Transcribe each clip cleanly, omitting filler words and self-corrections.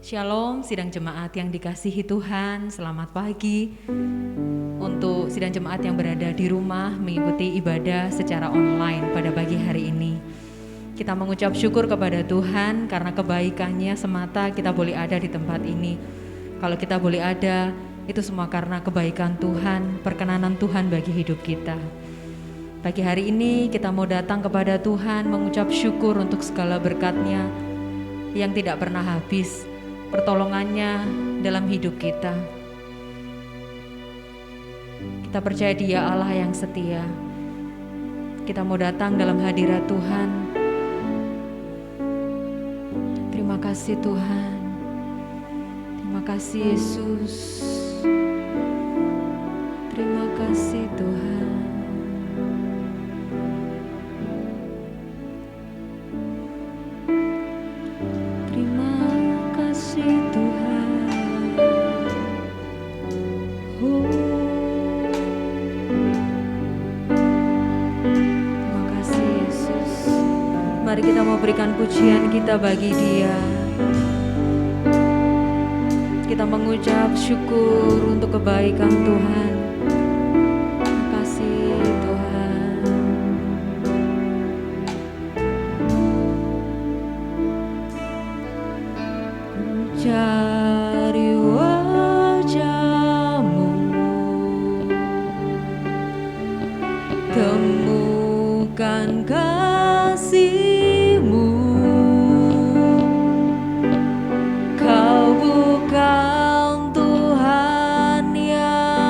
Shalom sidang jemaat yang dikasihi Tuhan, selamat pagi. Untuk sidang jemaat yang berada di rumah mengikuti ibadah secara online pada pagi hari ini, kita mengucap syukur kepada Tuhan karena kebaikannya semata kita boleh ada di tempat ini. Kalau kita boleh ada, itu semua karena kebaikan Tuhan, perkenanan Tuhan bagi hidup kita. Pagi hari ini kita mau datang kepada Tuhan mengucap syukur untuk segala berkat-Nya yang tidak pernah habis, pertolongannya dalam hidup kita. Kita percaya Dia Allah yang setia. Kita mau datang dalam hadirat Tuhan. Terima kasih Tuhan. Terima kasih Yesus. Terima kasih Tuhan. Mari kita mau berikan pujian kita bagi Dia. Kita mengucap syukur untuk kebaikan Tuhan. Terima kasih Tuhan. Cari wajah-Mu, temukan kasih. Kau bukan Tuhan yang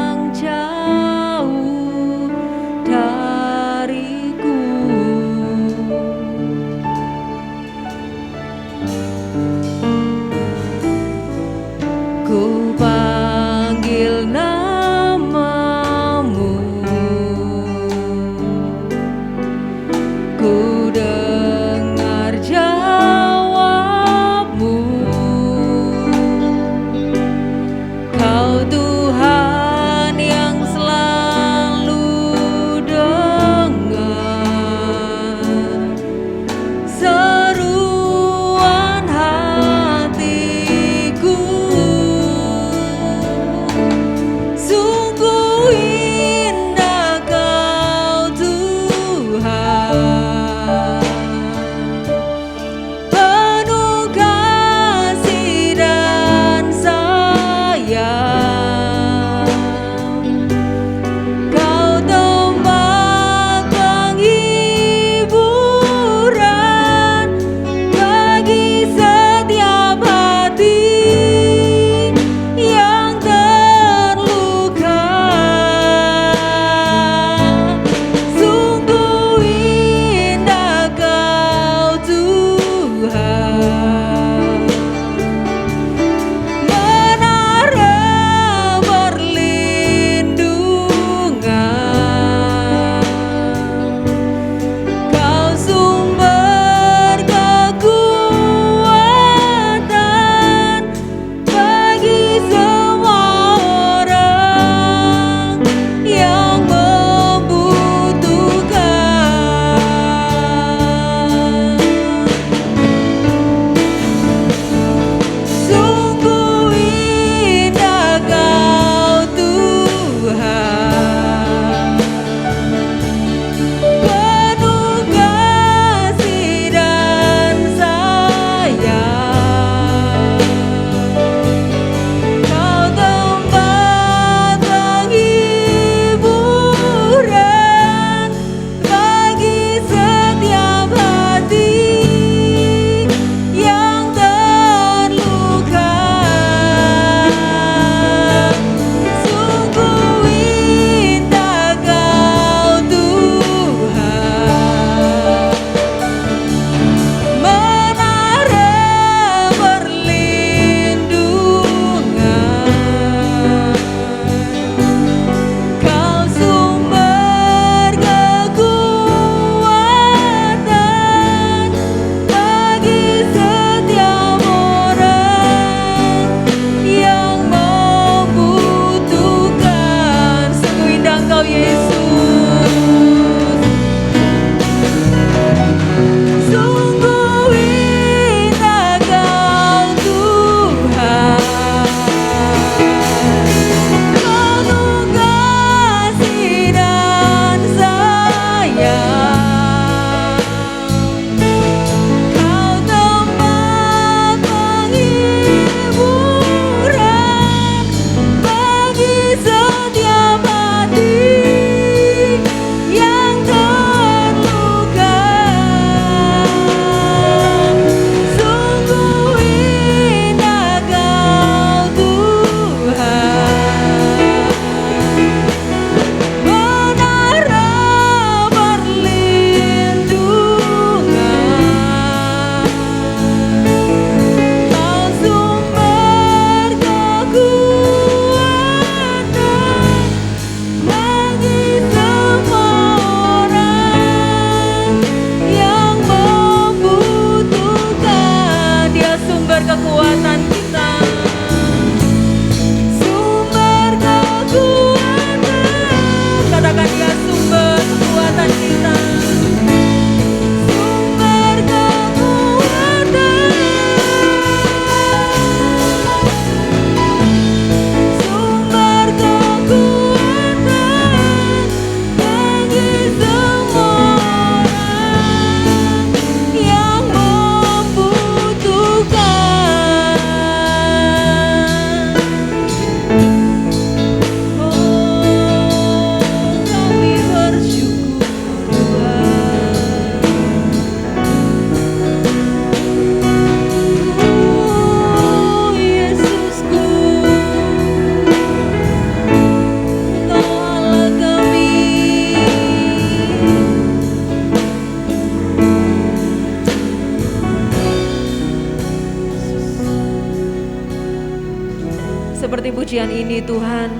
pujian ini Tuhan,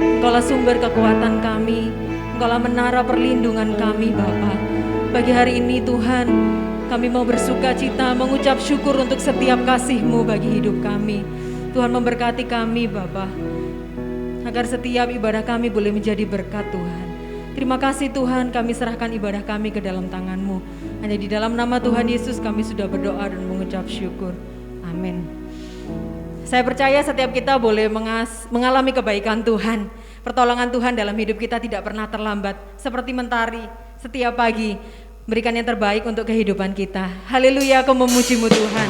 Engkaulah sumber kekuatan kami, Engkaulah menara perlindungan kami Bapa. Pagi hari ini Tuhan, kami mau bersuka cita, mengucap syukur untuk setiap kasih-Mu bagi hidup kami. Tuhan memberkati kami Bapa, agar setiap ibadah kami boleh menjadi berkat Tuhan. Terima kasih Tuhan, kami serahkan ibadah kami ke dalam tangan-Mu. Hanya di dalam nama Tuhan Yesus kami sudah berdoa dan mengucap syukur. Amin. Saya percaya setiap kita boleh mengalami kebaikan Tuhan. Pertolongan Tuhan dalam hidup kita tidak pernah terlambat. Seperti mentari, setiap pagi berikan yang terbaik untuk kehidupan kita. Haleluya, aku memuji-Mu Tuhan.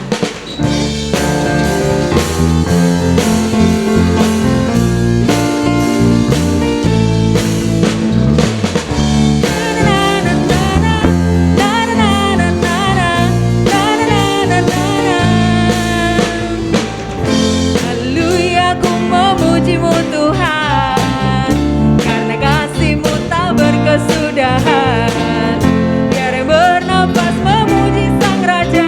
Biar yang bernafas memuji Sang Raja.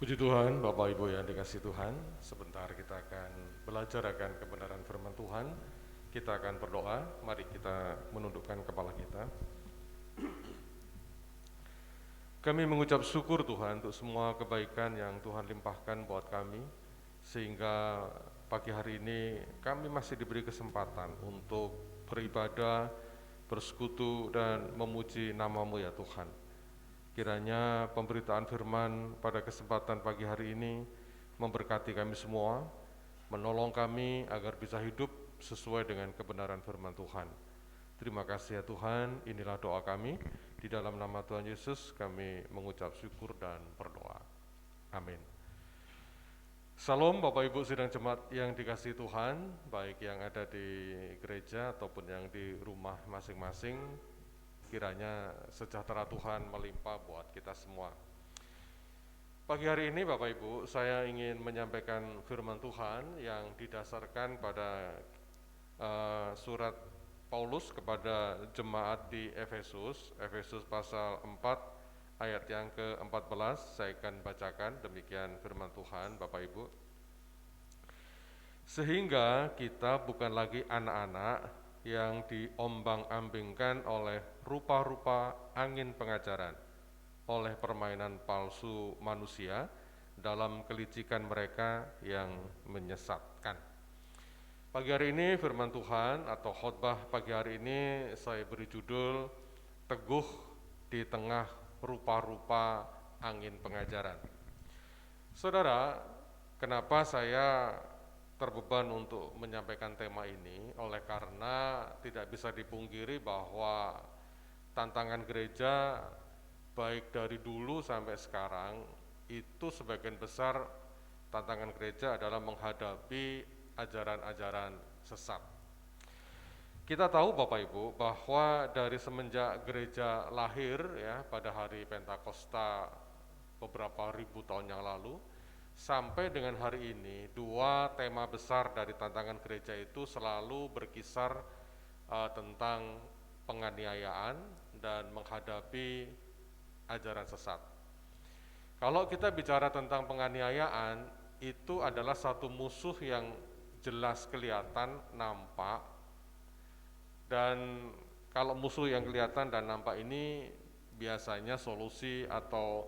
Puji Tuhan, Bapak Ibu yang dikasihi Tuhan, sebentar kita akan belajar akan kebenaran firman Tuhan. Kita akan berdoa, mari kita menundukkan kepala kita. Kami mengucap syukur Tuhan untuk semua kebaikan yang Tuhan limpahkan buat kami, sehingga pagi hari ini kami masih diberi kesempatan untuk beribadah, bersekutu, dan memuji nama-Mu ya Tuhan. Kiranya pemberitaan firman pada kesempatan pagi hari ini memberkati kami semua, menolong kami agar bisa hidup sesuai dengan kebenaran firman Tuhan. Terima kasih ya Tuhan, inilah doa kami. Di dalam nama Tuhan Yesus kami mengucap syukur dan berdoa. Amin. Salam Bapak Ibu sidang jemaat yang dikasihi Tuhan, baik yang ada di gereja ataupun yang di rumah masing-masing. Kiranya sejahtera Tuhan melimpah buat kita semua. Pagi hari ini Bapak Ibu, saya ingin menyampaikan firman Tuhan yang didasarkan pada surat Paulus kepada jemaat di Efesus, Efesus pasal 4 ayat yang ke-14. Saya akan bacakan demikian firman Tuhan Bapak Ibu. Sehingga kita bukan lagi anak-anak yang diombang-ambingkan oleh rupa-rupa angin pengajaran, oleh permainan palsu manusia dalam kelicikan mereka yang menyesatkan. Pagi hari ini firman Tuhan atau khotbah pagi hari ini saya beri judul Teguh di Tengah Rupa-rupa Angin Pengajaran. Saudara, kenapa saya terbeban untuk menyampaikan tema ini oleh karena tidak bisa dipungkiri bahwa tantangan gereja baik dari dulu sampai sekarang itu sebagian besar tantangan gereja adalah menghadapi ajaran-ajaran sesat. Kita tahu Bapak Ibu bahwa dari semenjak gereja lahir ya pada hari Pentakosta beberapa ribu tahun yang lalu sampai dengan hari ini, dua tema besar dari tantangan gereja itu selalu berkisar tentang penganiayaan dan menghadapi ajaran sesat. Kalau kita bicara tentang penganiayaan, itu adalah satu musuh yang jelas kelihatan, nampak, dan kalau musuh yang kelihatan dan nampak ini biasanya solusi atau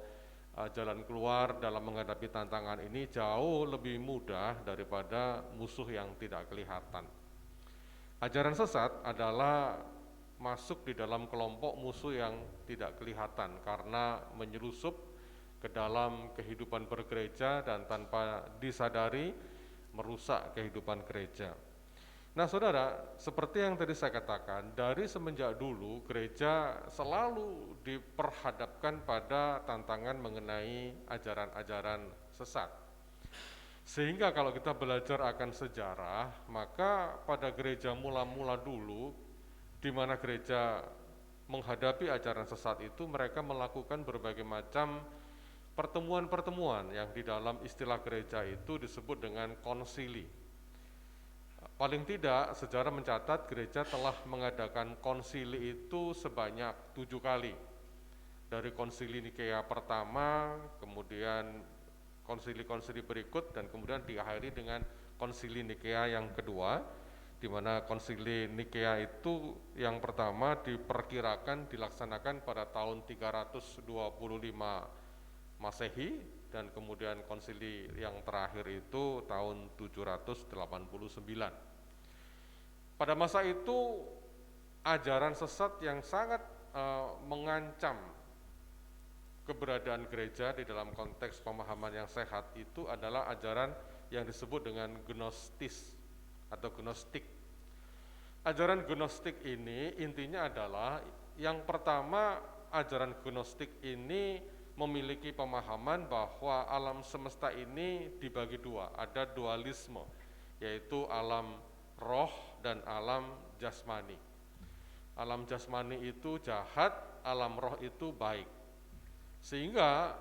jalan keluar dalam menghadapi tantangan ini jauh lebih mudah daripada musuh yang tidak kelihatan. Ajaran sesat adalah masuk di dalam kelompok musuh yang tidak kelihatan karena menyelusup ke dalam kehidupan bergereja dan tanpa disadari merusak kehidupan gereja. Nah saudara, seperti yang tadi saya katakan, dari semenjak dulu gereja selalu diperhadapkan pada tantangan mengenai ajaran-ajaran sesat. Sehingga kalau kita belajar akan sejarah, maka pada gereja mula-mula dulu, di mana gereja menghadapi ajaran sesat itu, mereka melakukan berbagai macam pertemuan-pertemuan yang di dalam istilah gereja itu disebut dengan konsili. Paling tidak, sejarah mencatat gereja telah mengadakan konsili itu sebanyak 7 kali. Dari konsili Nikea pertama, kemudian konsili-konsili berikut, dan kemudian diakhiri dengan konsili Nikea yang kedua, di mana konsili Nikea itu yang pertama diperkirakan dilaksanakan pada tahun 325 Masehi, dan kemudian konsili yang terakhir itu tahun 789. Pada masa itu ajaran sesat yang sangat mengancam keberadaan gereja di dalam konteks pemahaman yang sehat itu adalah ajaran yang disebut dengan gnostis atau gnostik. Ajaran gnostik ini intinya adalah yang pertama, ajaran gnostik ini memiliki pemahaman bahwa alam semesta ini dibagi dua, ada dualisme, yaitu alam roh dan alam jasmani. Alam jasmani itu jahat, alam roh itu baik. Sehingga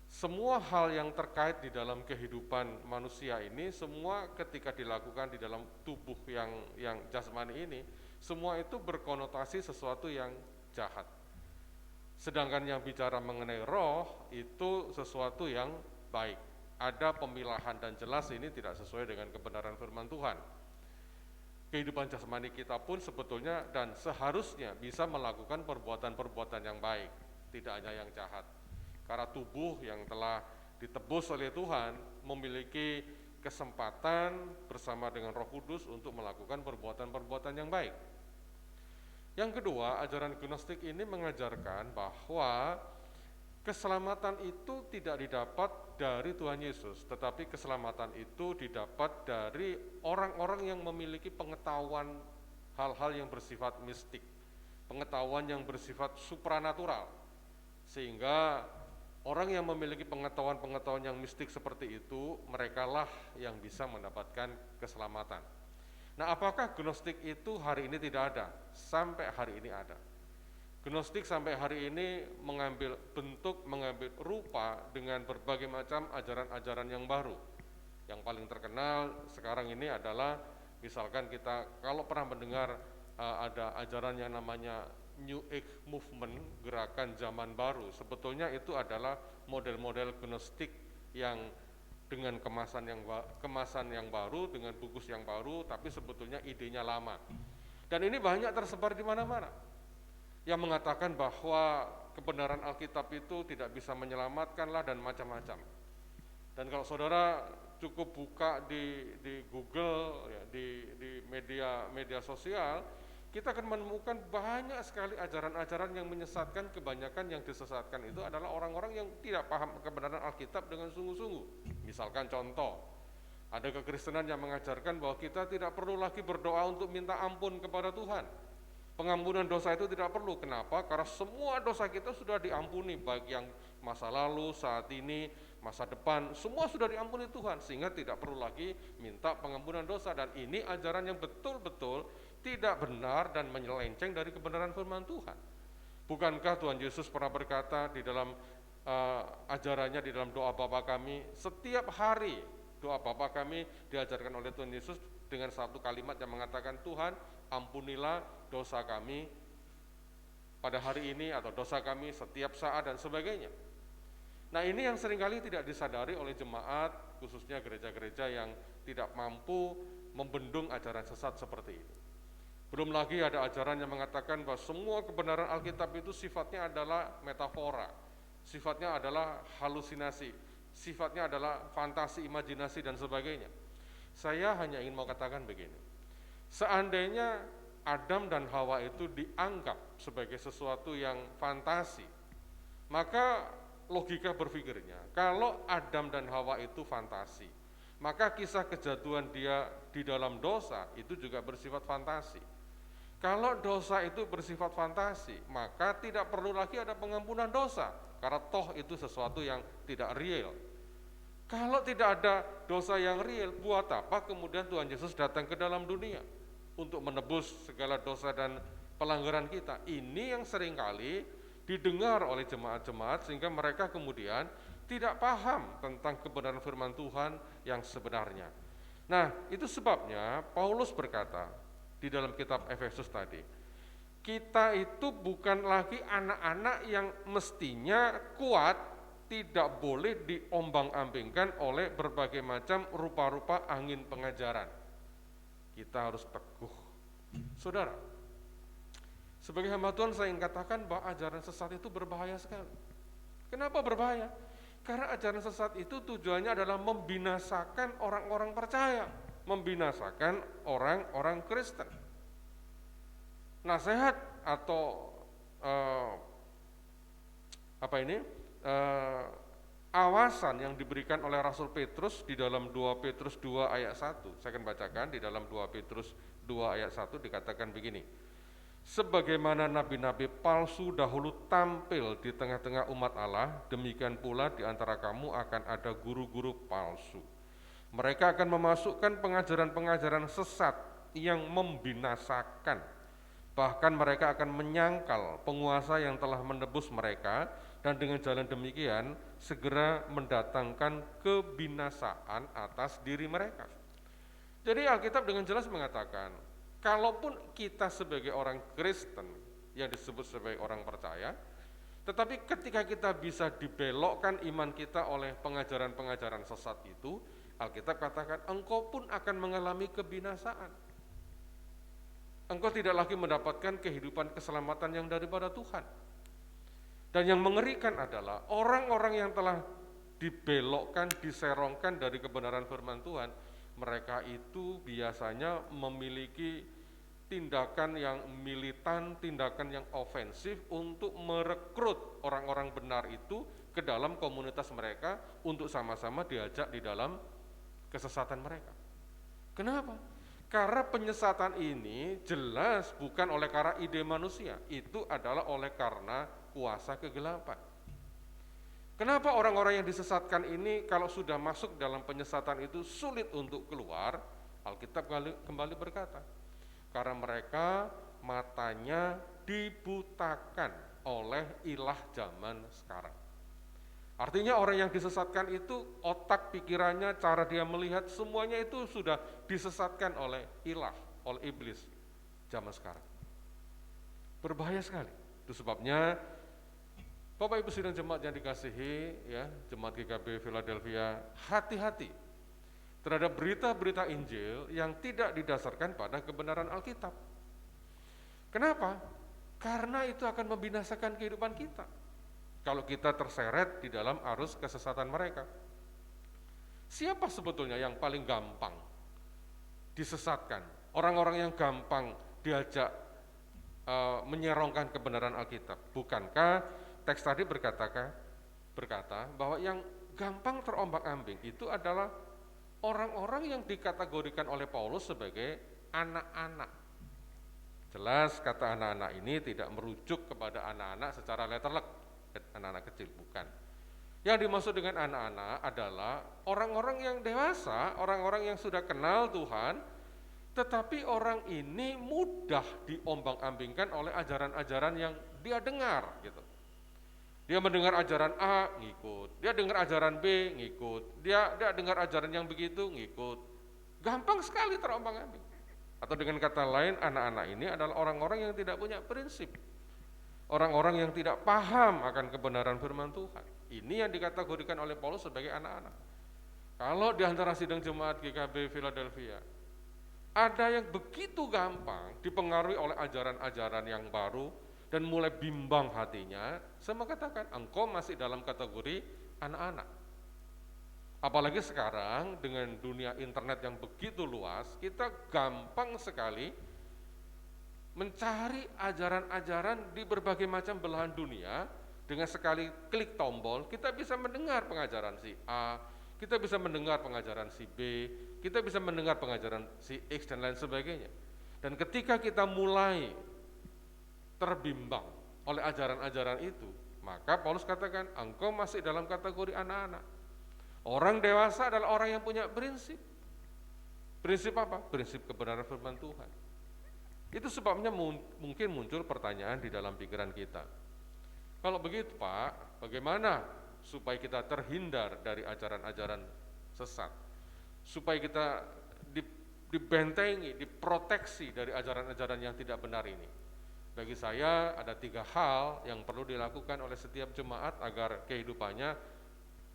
semua hal yang terkait di dalam kehidupan manusia ini, semua ketika dilakukan di dalam tubuh yang jasmani ini, semua itu berkonotasi sesuatu yang jahat. Sedangkan yang bicara mengenai roh itu sesuatu yang baik. Ada pemilahan dan jelas ini tidak sesuai dengan kebenaran firman Tuhan. Kehidupan jasmani kita pun sebetulnya dan seharusnya bisa melakukan perbuatan-perbuatan yang baik, tidak hanya yang jahat. Karena tubuh yang telah ditebus oleh Tuhan memiliki kesempatan bersama dengan Roh Kudus untuk melakukan perbuatan-perbuatan yang baik. Yang kedua, ajaran gnostik ini mengajarkan bahwa keselamatan itu tidak didapat dari Tuhan Yesus, tetapi keselamatan itu didapat dari orang-orang yang memiliki pengetahuan hal-hal yang bersifat mistik, pengetahuan yang bersifat supranatural, sehingga orang yang memiliki pengetahuan-pengetahuan yang mistik seperti itu, merekalah yang bisa mendapatkan keselamatan. Nah, apakah gnostik itu hari ini tidak ada? Sampai hari ini ada. Gnostik sampai hari ini mengambil bentuk, mengambil rupa dengan berbagai macam ajaran-ajaran yang baru. Yang paling terkenal sekarang ini adalah misalkan kita kalau pernah mendengar ada ajaran yang namanya New Age Movement, gerakan zaman baru. Sebetulnya itu adalah model-model gnostik yang dengan kemasan yang baru, dengan bungkus yang baru, tapi sebetulnya idenya lama. Dan ini banyak tersebar di mana-mana, yang mengatakan bahwa kebenaran Alkitab itu tidak bisa menyelamatkanlah dan macam-macam. Dan kalau saudara cukup buka di Google, ya, di media sosial, kita akan menemukan banyak sekali ajaran-ajaran yang menyesatkan. Kebanyakan yang disesatkan itu adalah orang-orang yang tidak paham kebenaran Alkitab dengan sungguh-sungguh. Misalkan contoh, Ada kekristenan yang mengajarkan bahwa kita tidak perlu lagi berdoa untuk minta ampun kepada Tuhan. Pengampunan dosa itu tidak perlu. Kenapa? Karena semua dosa kita sudah diampuni, baik yang masa lalu, saat ini, masa depan, semua sudah diampuni Tuhan, sehingga tidak perlu lagi minta pengampunan dosa. Dan ini ajaran yang betul-betul tidak benar dan menyelenceng dari kebenaran firman Tuhan. Bukankah Tuhan Yesus pernah berkata di dalam ajarannya di dalam doa Bapa kami, setiap hari doa Bapa kami diajarkan oleh Tuhan Yesus dengan satu kalimat yang mengatakan, Tuhan ampunilah dosa kami pada hari ini atau dosa kami setiap saat dan sebagainya. Nah, ini yang seringkali tidak disadari oleh jemaat, khususnya gereja-gereja yang tidak mampu membendung ajaran sesat seperti ini. Belum lagi ada ajaran yang mengatakan bahwa semua kebenaran Alkitab itu sifatnya adalah metafora, sifatnya adalah halusinasi, sifatnya adalah fantasi, imajinasi dan sebagainya. Saya hanya ingin mau katakan begini, seandainya Adam dan Hawa itu dianggap sebagai sesuatu yang fantasi, maka logika berpikirnya, kalau Adam dan Hawa itu fantasi, maka kisah kejatuhan dia di dalam dosa itu juga bersifat fantasi. Kalau dosa itu bersifat fantasi, maka tidak perlu lagi ada pengampunan dosa, karena toh itu sesuatu yang tidak real. Kalau tidak ada dosa yang real, buat apa kemudian Tuhan Yesus datang ke dalam dunia untuk menebus segala dosa dan pelanggaran kita? Ini yang seringkali didengar oleh jemaat-jemaat sehingga mereka kemudian tidak paham tentang kebenaran firman Tuhan yang sebenarnya. Nah, itu sebabnya Paulus berkata di dalam kitab Efesus tadi, kita itu bukan lagi anak-anak yang mestinya kuat, tidak boleh diombang-ambingkan oleh berbagai macam rupa-rupa angin pengajaran. Kita harus teguh. Saudara, sebagai hamba Tuhan saya ingin katakan bahwa ajaran sesat itu berbahaya sekali. Kenapa berbahaya? Karena ajaran sesat itu tujuannya adalah membinasakan orang-orang percaya, membinasakan orang-orang Kristen. Nasihat atau awasan yang diberikan oleh Rasul Petrus di dalam 2 Petrus 2 ayat 1. Saya akan bacakan di dalam 2 Petrus 2 ayat 1 dikatakan begini. Sebagaimana nabi-nabi palsu dahulu tampil di tengah-tengah umat Allah, demikian pula di antara kamu akan ada guru-guru palsu. Mereka akan memasukkan pengajaran-pengajaran sesat yang membinasakan. Bahkan mereka akan menyangkal penguasa yang telah menebus mereka, dan dengan jalan demikian segera mendatangkan kebinasaan atas diri mereka. Jadi Alkitab dengan jelas mengatakan, kalaupun kita sebagai orang Kristen yang disebut sebagai orang percaya, tetapi ketika kita bisa dibelokkan iman kita oleh pengajaran-pengajaran sesat itu, Alkitab katakan engkau pun akan mengalami kebinasaan. Engkau tidak lagi mendapatkan kehidupan keselamatan yang daripada Tuhan. Dan yang mengerikan adalah orang-orang yang telah dibelokkan, diserongkan dari kebenaran firman Tuhan, mereka itu biasanya memiliki tindakan yang militan, tindakan yang ofensif untuk merekrut orang-orang benar itu ke dalam komunitas mereka untuk sama-sama diajak di dalam kesesatan mereka. Kenapa? Karena penyesatan ini jelas bukan oleh karena ide manusia, itu adalah oleh karena kuasa kegelapan. Kenapa orang-orang yang disesatkan ini kalau sudah masuk dalam penyesatan itu sulit untuk keluar? Alkitab kembali berkata, karena mereka matanya dibutakan oleh ilah zaman sekarang. Artinya orang yang disesatkan itu otak, pikirannya, cara dia melihat, semuanya itu sudah disesatkan oleh ilah, oleh iblis zaman sekarang. Berbahaya sekali. Itu sebabnya Bapak Ibu sidang jemaat yang dikasihi, ya, jemaat GKB Philadelphia, hati-hati terhadap berita-berita Injil yang tidak didasarkan pada kebenaran Alkitab. Kenapa? Karena itu akan membinasakan kehidupan kita. Kalau kita terseret di dalam arus kesesatan mereka. Siapa sebetulnya yang paling gampang disesatkan? Orang-orang yang gampang diajak menyerongkan kebenaran Alkitab. Bukankah teks tadi berkata bahwa yang gampang terombang-ambing itu adalah orang-orang yang dikategorikan oleh Paulus sebagai anak-anak. Jelas kata anak-anak ini tidak merujuk kepada anak-anak secara letterlek, anak-anak kecil, bukan. Yang dimaksud dengan anak-anak adalah orang-orang yang dewasa, orang-orang yang sudah kenal Tuhan, tetapi orang ini mudah diombang-ambingkan oleh ajaran-ajaran yang dia dengar gitu. Dia mendengar ajaran A, ngikut. Dia dengar ajaran B, ngikut. Dia dengar ajaran yang begitu, ngikut. Gampang sekali terombang-ambing. Atau dengan kata lain, anak-anak ini adalah orang-orang yang tidak punya prinsip. Orang-orang yang tidak paham akan kebenaran firman Tuhan. Ini yang dikategorikan oleh Paulus sebagai anak-anak. Kalau di antara sidang jemaat GKB Philadelphia, ada yang begitu gampang dipengaruhi oleh ajaran-ajaran yang baru dan mulai bimbang hatinya, saya mengatakan engkau masih dalam kategori anak-anak. Apalagi sekarang dengan dunia internet yang begitu luas, kita gampang sekali mencari ajaran-ajaran di berbagai macam belahan dunia. Dengan sekali klik tombol, kita bisa mendengar pengajaran si A, kita bisa mendengar pengajaran si B, kita bisa mendengar pengajaran si X dan lain sebagainya. Dan ketika kita mulai terbimbang oleh ajaran-ajaran itu, maka Paulus katakan, engkau masih dalam kategori anak-anak. Orang dewasa adalah orang yang punya prinsip. Prinsip apa? Prinsip kebenaran firman Tuhan. Itu sebabnya mungkin muncul pertanyaan di dalam pikiran kita. Kalau begitu Pak, bagaimana supaya kita terhindar dari ajaran-ajaran sesat? Supaya kita dibentengi, diproteksi dari ajaran-ajaran yang tidak benar ini. Bagi saya ada 3 hal yang perlu dilakukan oleh setiap jemaat agar kehidupannya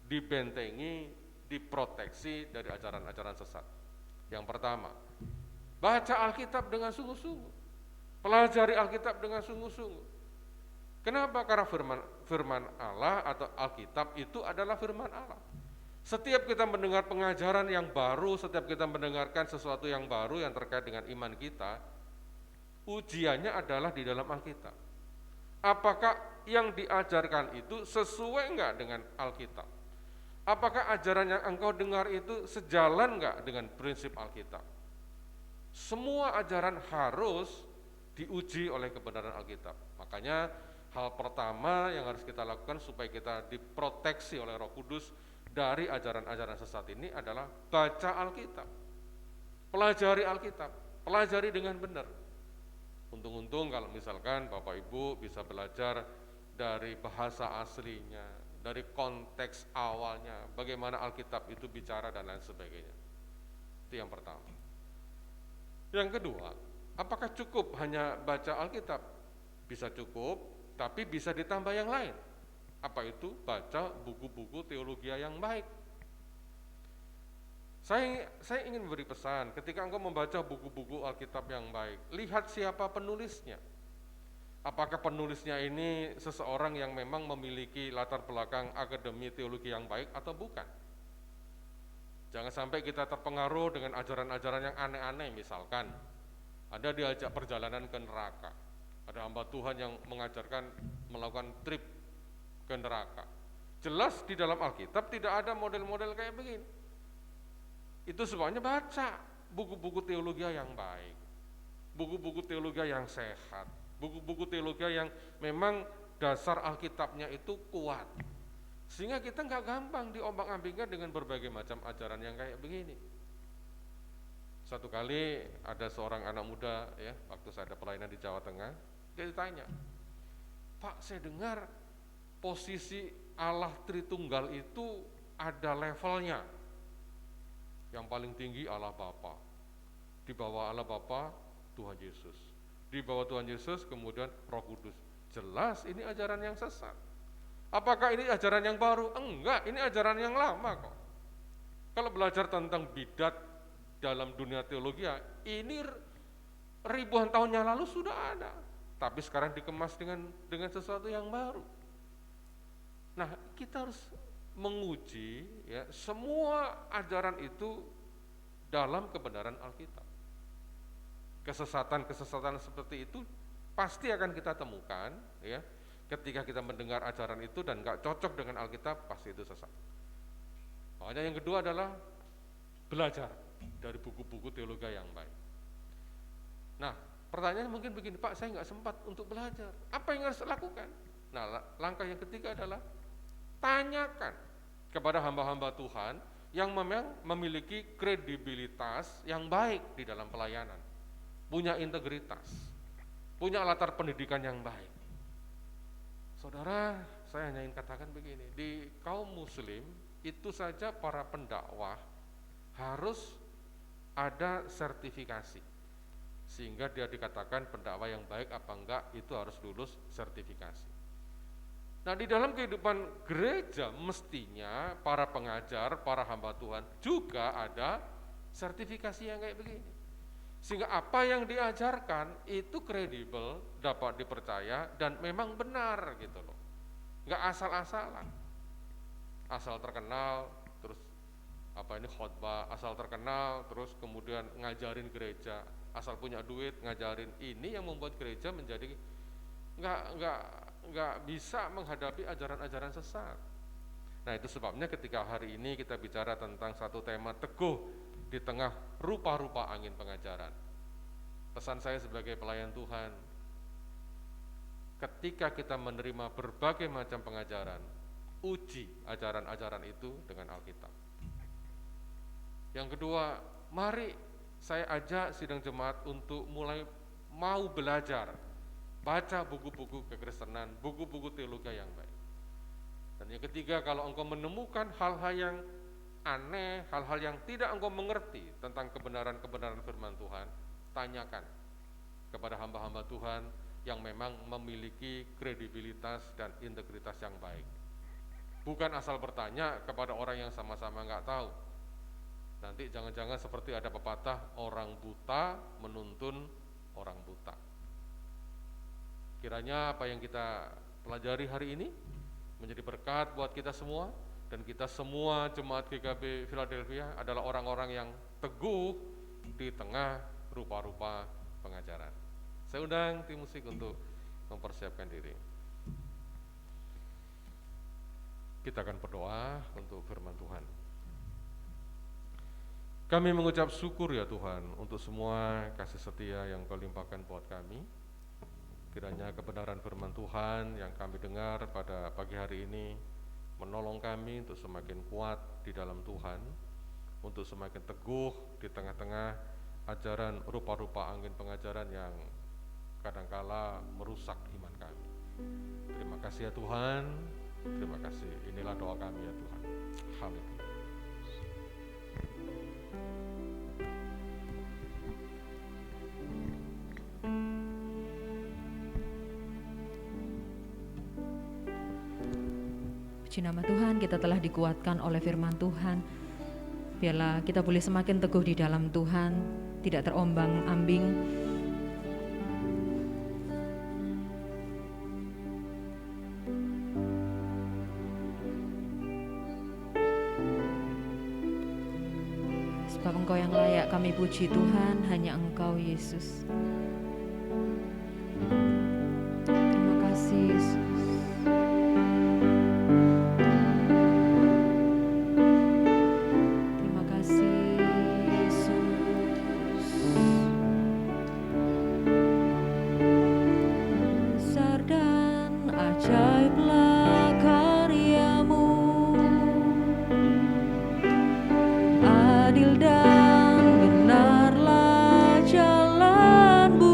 dibentengi, diproteksi dari ajaran-ajaran sesat. Yang pertama, baca Alkitab dengan sungguh-sungguh. Pelajari Alkitab dengan sungguh-sungguh. Kenapa? Karena firman Allah atau Alkitab itu adalah firman Allah. Setiap kita mendengar pengajaran yang baru, setiap kita mendengarkan sesuatu yang baru yang terkait dengan iman kita, ujiannya adalah di dalam Alkitab. Apakah yang diajarkan itu sesuai enggak dengan Alkitab? Apakah ajaran yang engkau dengar itu sejalan enggak dengan prinsip Alkitab? Semua ajaran harus diuji oleh kebenaran Alkitab. Makanya hal pertama yang harus kita lakukan supaya kita diproteksi oleh Roh Kudus dari ajaran-ajaran sesat ini adalah baca Alkitab. Pelajari Alkitab, pelajari dengan benar. Untung-untung kalau misalkan Bapak Ibu bisa belajar dari bahasa aslinya, dari konteks awalnya, bagaimana Alkitab itu bicara dan lain sebagainya. Itu yang pertama. Yang kedua, apakah cukup hanya baca Alkitab? Bisa cukup, tapi bisa ditambah yang lain. Apa itu? Baca buku-buku teologi yang baik. Saya ingin memberi pesan, ketika engkau membaca buku-buku Alkitab yang baik, lihat siapa penulisnya. Apakah penulisnya ini seseorang yang memang memiliki latar belakang akademi teologi yang baik atau bukan? Jangan sampai kita terpengaruh dengan ajaran-ajaran yang aneh-aneh, misalkan ada diajak perjalanan ke neraka. Ada hamba Tuhan yang mengajarkan melakukan trip ke neraka. Jelas di dalam Alkitab tidak ada model-model kayak begini. Itu sebabnya baca buku-buku teologi yang baik, buku-buku teologi yang sehat, buku-buku teologi yang memang dasar Alkitabnya itu kuat. Sehingga kita nggak gampang diombang-ambingkan dengan berbagai macam ajaran yang kayak begini. Satu kali ada seorang anak muda ya, waktu saya ada pelayanan di Jawa Tengah, dia ditanya, Pak, saya dengar posisi Allah Tritunggal itu ada levelnya. Yang paling tinggi Allah Bapa, di bawah Allah Bapa Tuhan Yesus, di bawah Tuhan Yesus kemudian Roh Kudus. Jelas ini ajaran yang sesat. Apakah ini ajaran yang baru? Enggak, ini ajaran yang lama kok. Kalau belajar tentang bidat dalam dunia teologi, ini ribuan tahun yang lalu sudah ada, tapi sekarang dikemas dengan sesuatu yang baru. Nah, kita harus menguji ya semua ajaran itu dalam kebenaran Alkitab. Kesesatan-kesesatan seperti itu pasti akan kita temukan ya ketika kita mendengar ajaran itu dan nggak cocok dengan Alkitab, pasti itu sesat. Makanya yang kedua adalah belajar dari buku-buku teologi yang baik. Nah, pertanyaan mungkin begini, Pak, saya nggak sempat untuk belajar. Apa yang harus lakukan? Nah, langkah yang ketiga adalah tanyakan kepada hamba-hamba Tuhan yang memang memiliki kredibilitas yang baik di dalam pelayanan, punya integritas, punya latar pendidikan yang baik. Saudara, saya hanya ingin katakan begini, di kaum muslim itu saja para pendakwah harus ada sertifikasi, sehingga dia dikatakan pendakwah yang baik apa enggak, itu harus lulus sertifikasi. Nah, di dalam kehidupan gereja mestinya para pengajar, para hamba Tuhan juga ada sertifikasi yang kayak begini. Sehingga apa yang diajarkan itu kredibel, dapat dipercaya, dan memang benar gitu loh. Enggak asal-asalan. Asal terkenal, terus khotbah, asal terkenal, terus kemudian ngajarin gereja, asal punya duit ngajarin. Ini yang membuat gereja menjadi nggak bisa menghadapi ajaran-ajaran sesat. Nah, itu sebabnya ketika hari ini kita bicara tentang satu tema teguh di tengah rupa-rupa angin pengajaran. Pesan saya sebagai pelayan Tuhan, ketika kita menerima berbagai macam pengajaran, uji ajaran-ajaran itu dengan Alkitab. Yang kedua, mari saya ajak sidang jemaat untuk mulai mau belajar, baca buku-buku kekristenan, buku-buku teologi yang baik. Dan yang ketiga, kalau engkau menemukan hal-hal yang aneh, hal-hal yang tidak engkau mengerti tentang kebenaran-kebenaran firman Tuhan, tanyakan kepada hamba-hamba Tuhan yang memang memiliki kredibilitas dan integritas yang baik. Bukan asal bertanya kepada orang yang sama-sama nggak tahu. Nanti jangan-jangan seperti ada pepatah, orang buta menuntun orang buta. Kiranya apa yang kita pelajari hari ini menjadi berkat buat kita semua, dan kita semua jemaat GKB Philadelphia adalah orang-orang yang teguh di tengah rupa-rupa pengajaran. Saya undang tim musik untuk mempersiapkan diri. Kita akan berdoa untuk firman Tuhan. Kami mengucap syukur ya Tuhan untuk semua kasih setia yang Kau limpahkan buat kami. Kiranya kebenaran firman Tuhan yang kami dengar pada pagi hari ini menolong kami untuk semakin kuat di dalam Tuhan, untuk semakin teguh di tengah-tengah ajaran rupa-rupa angin pengajaran yang kadangkala merusak iman kami. Terima kasih ya Tuhan, terima kasih. Inilah doa kami ya Tuhan. Haleluya. Puji nama Tuhan, kita telah dikuatkan oleh firman Tuhan. Biarlah kita boleh semakin teguh di dalam Tuhan, tidak terombang-ambing. Sebab Engkau yang layak kami puji Tuhan, hanya Engkau Yesus. Terima kasih Yesus. Adil dan benarlah jalan-Mu.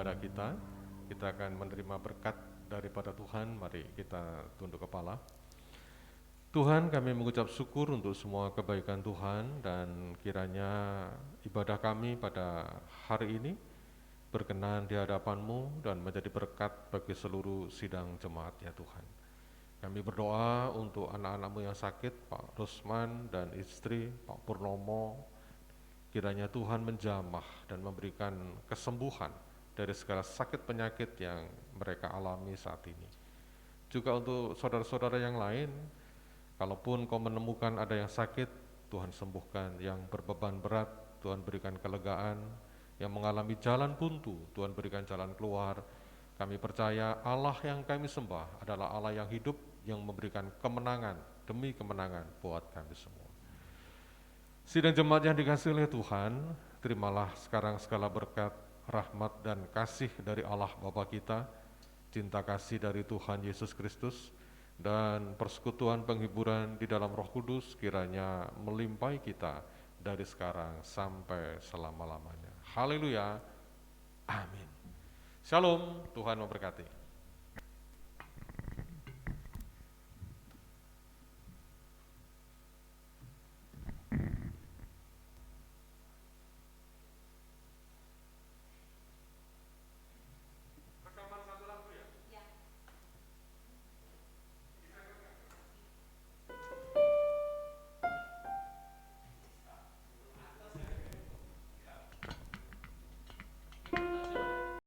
kepada kita. Kita akan menerima berkat daripada Tuhan. Mari kita tunduk kepala. Tuhan, kami mengucap syukur untuk semua kebaikan Tuhan, dan kiranya ibadah kami pada hari ini berkenan di hadapan-Mu dan menjadi berkat bagi seluruh sidang jemaat ya Tuhan. Kami berdoa untuk anak-anak-Mu yang sakit, Pak Rusman dan istri, Pak Purnomo. Kiranya Tuhan menjamah dan memberikan kesembuhan dari segala sakit penyakit yang mereka alami saat ini. Juga untuk saudara-saudara yang lain, kalaupun kau menemukan ada yang sakit, Tuhan sembuhkan. Yang berbeban berat, Tuhan berikan kelegaan. Yang mengalami jalan buntu, Tuhan berikan jalan keluar. Kami percaya Allah yang kami sembah adalah Allah yang hidup, yang memberikan kemenangan demi kemenangan buat kami semua. Sidang jemaat yang dikasihi oleh Tuhan, terimalah sekarang segala berkat, rahmat dan kasih dari Allah Bapa kita, cinta kasih dari Tuhan Yesus Kristus, dan persekutuan penghiburan di dalam Roh Kudus kiranya melimpahi kita dari sekarang sampai selama-lamanya. Haleluya. Amin. Shalom, Tuhan memberkati.